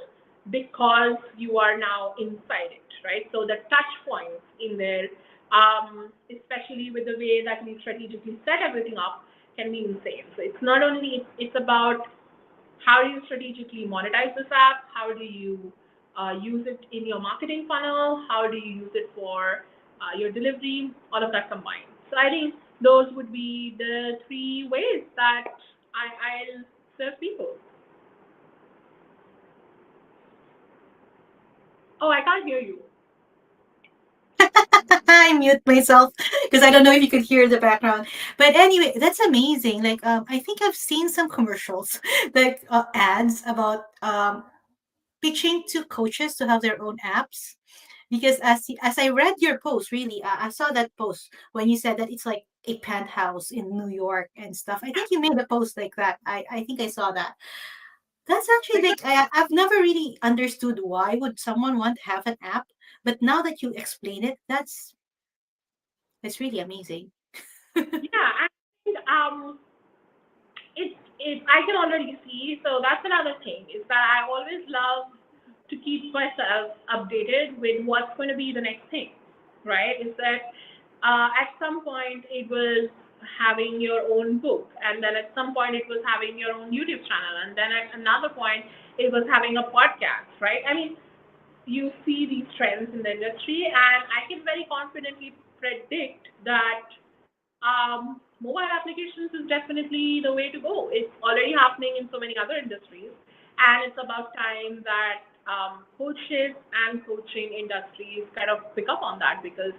because you are now inside it, right? So the touch points in there, especially with the way that we strategically set everything up, can be insane. So it's not only, it's about how do you strategically monetize this app, how do you use it in your marketing funnel, how do you use it for your delivery, all of that combined. So I think those would be the three ways that I'll serve people. Oh, I can't hear you. I mute myself because I don't know if you could hear the background. But anyway, that's amazing. Like, I think I've seen some commercials, like ads about pitching to coaches to have their own apps. Because as I read your post, really, I saw that post when you said that it's like a penthouse in New York and stuff. I think you made a post like that. I think I saw that. That's actually Because, like I've never really understood why would someone want to have an app, but now that you explain it, that's really amazing. yeah, and it I can already see. So that's another thing is that I always love to keep myself updated with what's going to be the next thing, right? Is that at some point it was having your own book, and then at some point it was having your own YouTube channel, and then at another point it was having a podcast, right? I mean, you see these trends in the industry, and I can very confidently predict that mobile applications is definitely the way to go. It's already happening in so many other industries, and it's about time that coaches and coaching industries kind of pick up on that because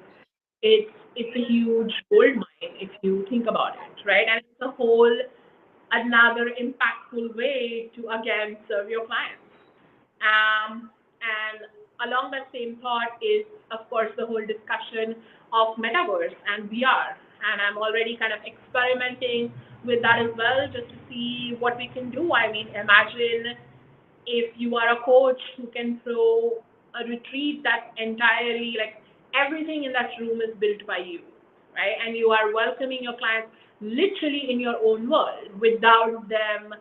it's a huge gold mine if you think about it, right? And it's a whole another impactful way to again serve your clients. And along that same thought is, of course, the whole discussion of metaverse and VR. And I'm already kind of experimenting with that as well, just to see what we can do. I mean, imagine if you are a coach who can throw a retreat that's entirely like everything in that room is built by you, right? And you are welcoming your clients literally in your own world without them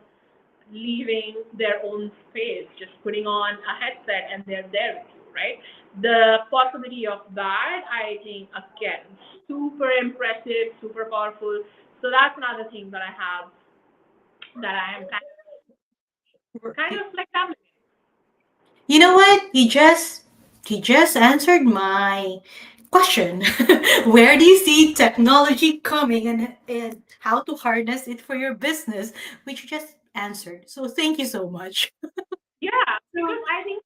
leaving their own space, just putting on a headset and they're there with you, right? The possibility of that, I think, again, super impressive, super powerful. So that's another thing that I have that I am kind of like dabbling You know what? He just answered my question. Where do you see technology coming and how to harness it for your business, which you just answered. So thank you so much. Yeah, because I think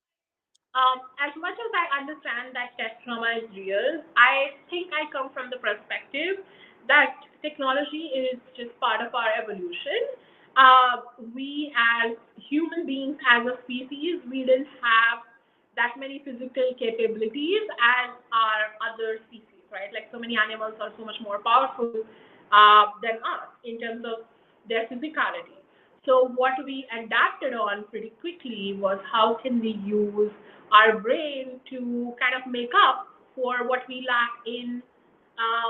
as much as I understand that tech trauma is real, I think I come from the perspective that technology is just part of our evolution. We as human beings, as a species, we didn't have that many physical capabilities as our other species, right? Like so many animals are so much more powerful than us in terms of their physicality. So what we adapted on pretty quickly was how can we use our brain to kind of make up for what we lack in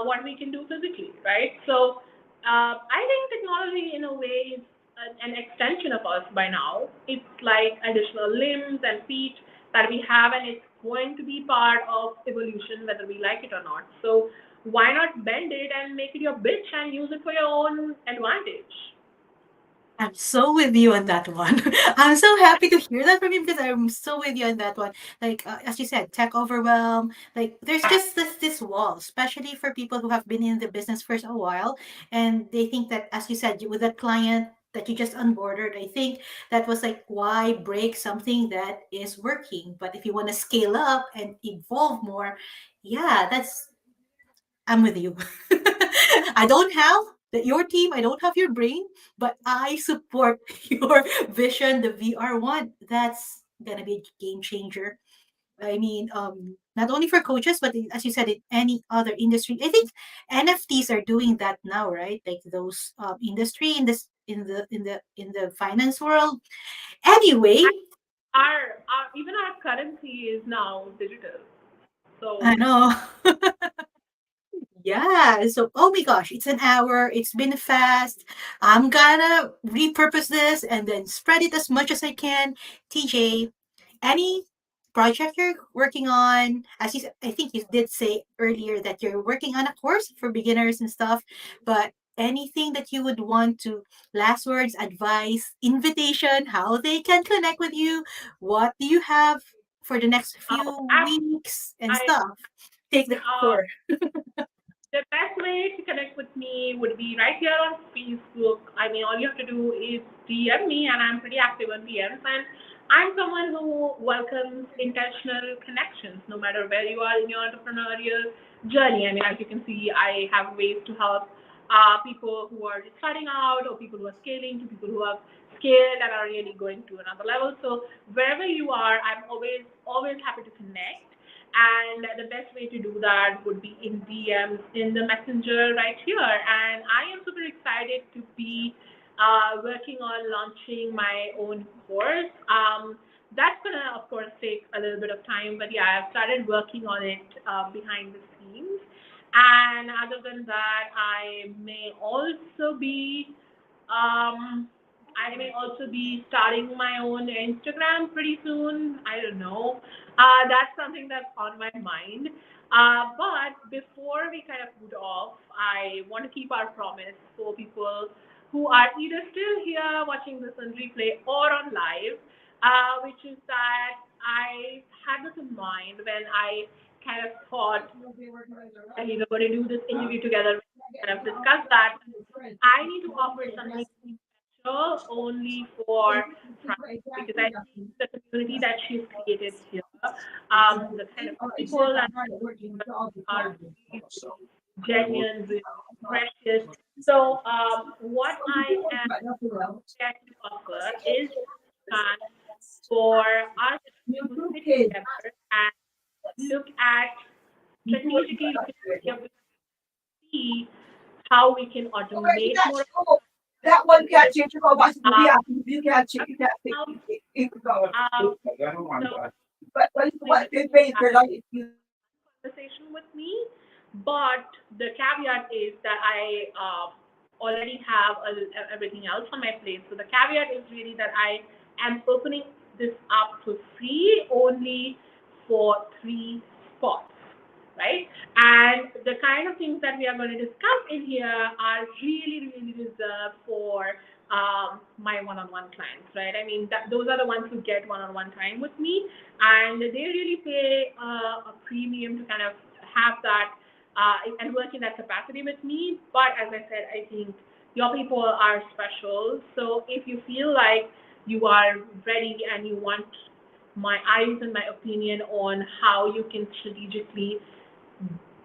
what we can do physically, right? So I think technology in a way is an extension of us by now. It's like additional limbs and feet that we have, and it's going to be part of evolution whether we like it or not. So why not bend it and make it your bitch and use it for your own advantage? I'm so with you on that one. I'm so happy to hear that from you because I'm so with you on that one. Like as you said, tech overwhelm. Like there's just this wall, especially for people who have been in the business for a while, and they think that, as you said, with that client that you just onboarded, I think that was like why break something that is working. But if you want to scale up and evolve more, yeah, that's I'm with you. I don't have your team, I don't have your brain, but I support your vision, the VR one. That's gonna be a game changer. I mean, not only for coaches, but as you said, in any other industry. I think NFTs are doing that now, right? Like those industry in this in the finance world. Anyway, Our even our currency is now digital. I So know. Yeah, so oh my gosh, it's an hour. It's been fast. I'm gonna repurpose this and then spread it as much as I can. TJ, any project you're working on? As you, I think you did say earlier that you're working on a course for beginners and stuff, but anything that you would want to last words, advice, invitation, how they can connect with you? What do you have for the next few I, weeks and I stuff? Take the uh, floor. the best way to connect with me would be right here on Facebook. I mean, all you have to do is DM me, and I'm pretty active on DMs. And I'm someone who welcomes intentional connections, no matter where you are in your entrepreneurial journey. I mean, as you can see, I have ways to help people who are just starting out, or people who are scaling, to people who have scaled and are really going to another level. So wherever you are, I'm always happy to connect. And the best way to do that would be in DMs in the messenger right here. And I am super excited to be working on launching my own course. That's gonna, of course, take a little bit of time, but yeah, I've started working on it behind the scenes. And other than that, um, I may also be starting my own Instagram pretty soon. I don't know. That's something that's on my mind. But before we kind of put off, I want to keep our promise for people who are either still here watching this on replay or on live, which is that I had this in mind when I kind of thought that we were going to do this interview together, kind of discuss that. I need to offer something special only for France because I think the community that she's created here, the kind of people that are really, really genuine, really precious. So, what I am here to offer is a chance for us to sit together and look at strategically look at the see how we can automate more of That one this. can't change your whole body. Uh, Yeah, you can't change. You can't take now, it. Go. so But going it made to your life. You conversation with me, but the caveat is that I already have everything else on my plate. So the caveat is really that I am opening this up for free only for 3 spots, right? And the kind of things that we are going to discuss in here are really, really reserved for my one-on-one clients, right? I mean, those are the ones who get one-on-one time with me, and they really pay a premium to kind of have that and work in that capacity with me. But as I said, I think your people are special. So if you feel like you are ready and you want my eyes and my opinion on how you can strategically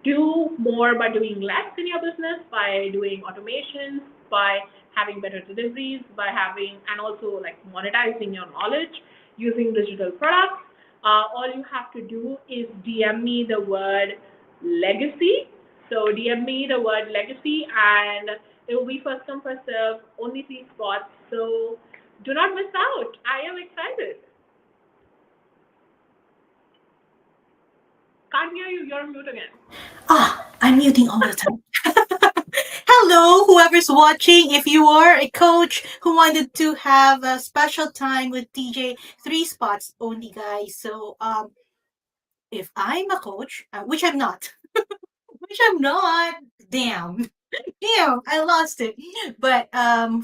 do more by doing less in your business, by doing automations, by having better deliveries, by having and also like monetizing your knowledge using digital products. All you have to do is DM me the word legacy. So DM me the word legacy, and it will be first come first serve, only 3 spots. So do not miss out. I am excited. Can't hear you. You're on mute again. Ah, I'm muting all the time. Hello, whoever's watching. If you are a coach who wanted to have a special time with TJ, 3 spots only, guys. So, if I'm a coach, which I'm not, which I'm not, damn. I lost it. But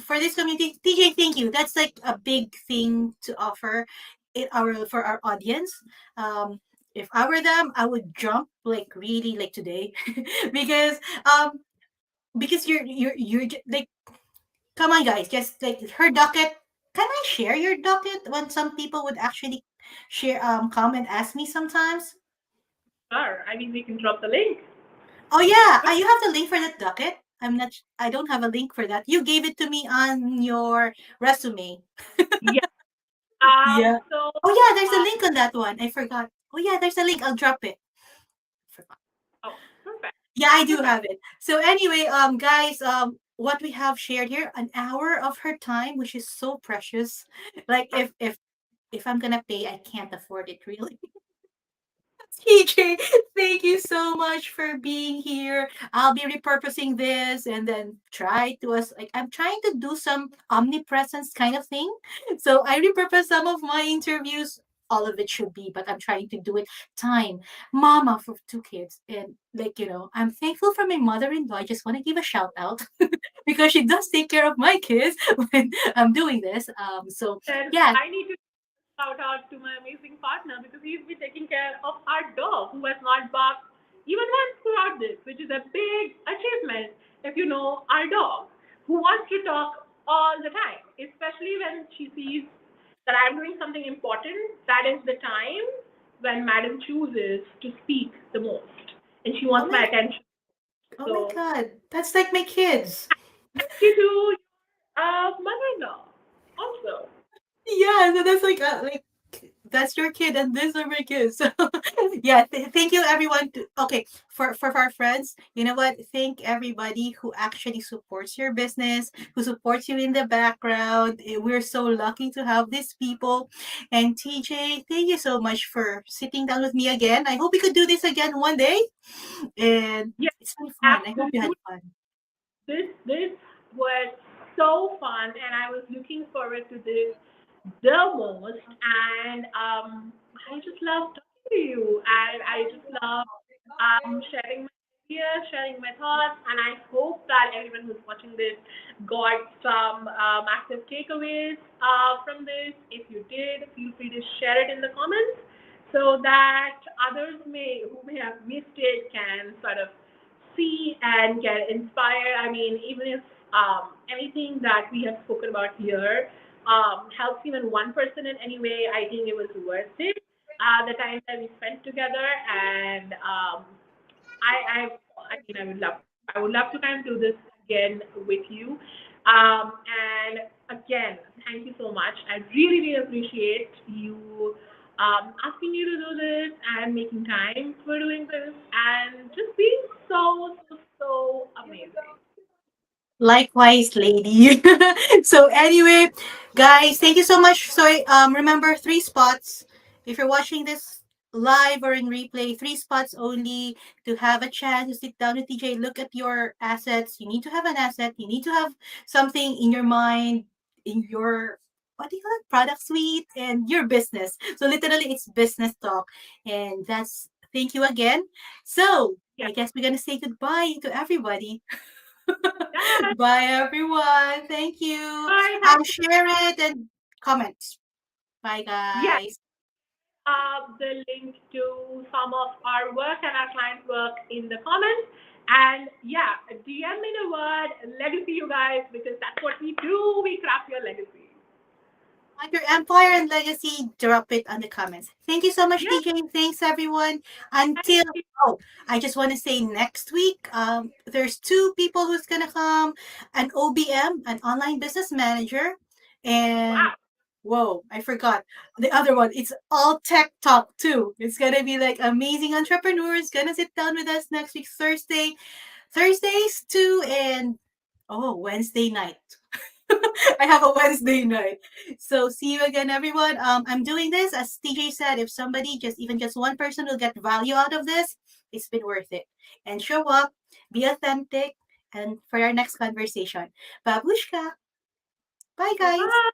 for this community, TJ, thank you. That's like a big thing to offer it our for our audience. Um, if I were them, I would jump like really like today, because um because like, come on guys, just like her docket. Can I share your docket when some people would actually share come and ask me sometimes? Sure. I mean, we can drop the link. Oh yeah, you have the link for that docket. I don't have a link for that. You gave it to me on your resume. Yeah. Yeah. So, Oh yeah, there's a uh, link on that one. I forgot. Oh yeah, there's a link. I'll drop it. Forgot. oh, perfect. Yeah, I do Perfect. have it. So anyway, guys, what we have shared here, an hour of her time, which is so precious. Like if I'm gonna pay, I can't afford it really. TJ, thank you so much for being here. I'll be repurposing this and then try to us like I'm trying to do some omnipresence kind of thing. So I repurpose some of my interviews. All of it should be, but I'm trying to do it time. Mama for two kids. And like, I'm thankful for my mother-in-law. I just want to give a shout out because she does take care of my kids when I'm doing this. So Then yeah. I need to shout out to my amazing partner because he's been taking care of our dog who has not barked even once throughout this, which is a big achievement if you know our dog who wants to talk all the time, especially when she sees that I'm doing something important. That is the time when Madam chooses to speak the most and she Oh wants my my attention. oh my So, god. That's like my kids. thank you to mother in law also. Yeah, so that's like that's your kid and these are my kids. So yeah, thank you everyone. Okay, for our friends, you know what? Thank everybody who actually supports your business, who supports you in the background. We're so lucky to have these people. And TJ, thank you so much for sitting down with me again. I hope we could do this again one day. And Yes, it's been fun. I hope you had absolutely. fun. This was so fun, and I was looking forward to this the most. And I just love talking to you, and I just love sharing my ideas, sharing my thoughts. And I hope that everyone who's watching this got some massive takeaways from this. If you did, feel free to share it in the comments so that others who may have missed it can sort of see and get inspired. I mean, even if anything that we have spoken about here helps even one person in any way, I think it was worth it. The time that we spent together, and I, I, I mean, I would love to kind of do this again with you. And again, thank you so much. I really, really appreciate you asking me to do this and making time for doing this and just being so, so, so amazing. Likewise, lady. So anyway, guys, thank you so much. So remember 3 spots. If you're watching this live or in replay, 3 spots only to have a chance to sit down with TJ. Look at your assets. You need to have an asset. You need to have something in your mind, in your what do you call it? Product suite and your business. So literally, it's business talk, and that's thank you again. So Yeah. I guess we're gonna say goodbye to everybody. Yeah. Bye, everyone. Thank you. Bye. Thank you. Share it and comment. Bye, Yes. guys. The link to some of our work and our client work in the comments. And yeah, DM me the word legacy, you guys, because that's what we do. We craft your legacy. On your empire and legacy, drop it on the comments. Thank you so much, Yeah. TJ. Thanks, everyone. Thank Until you. oh, I just want to say next week, there's 2 people who's gonna come: an OBM, an online business manager, and Wow. whoa, I forgot the other one. It's all tech talk too. It's gonna be like amazing entrepreneurs gonna sit down with us next week, Thursdays too, and oh, Wednesday night. I have a Wednesday night. So see you again, everyone. I'm doing this as TJ said. If somebody, just one person, will get value out of this, it's been worth it. And show up, be authentic, and for our next conversation, babushka. Bye, Bye bye. guys.